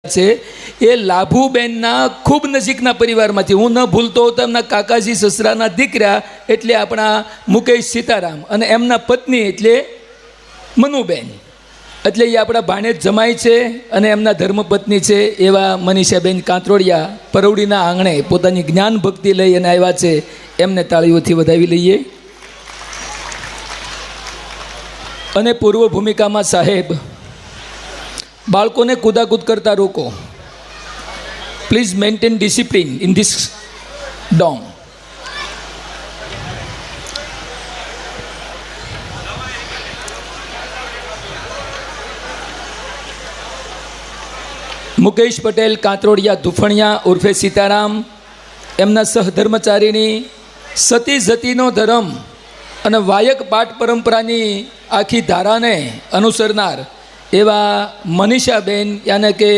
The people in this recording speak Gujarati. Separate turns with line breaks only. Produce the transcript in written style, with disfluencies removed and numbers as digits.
છે એ લાભુબેનના ખૂબ નજીકના પરિવારમાંથી હું ન ભૂલતો તો એમના કાકાજી સસરાના દીકરા એટલે આપણા મુકેશ સીતારામ અને એમના પત્ની એટલે મનુબેન, એટલે એ આપણા ભાણેજ જમાઈ છે અને એમના ધર્મપત્ની છે એવા મનીષાબેન કાંતરોડિયા પરવડીના આંગણે પોતાની જ્ઞાન ભક્તિ લઈ અને આવ્યા છે. એમને તાળીઓથી વધાવી લઈએ. અને પૂર્વ ભૂમિકામાં સાહેબ, બાળકોને કૂદાકૂદ કરતા રોકો. Please maintain discipline in this dome. Mukesh Patel Kantrodiya Dhufaniya ઉર્ફે સીતારામ, એમના સહધર્મચારીણી સતી જતીનો ધર્મ અને વાયક પાઠ પરંપરાની આખી ધારાને અનુસરનાર એવા મનીષાબેન યાને કે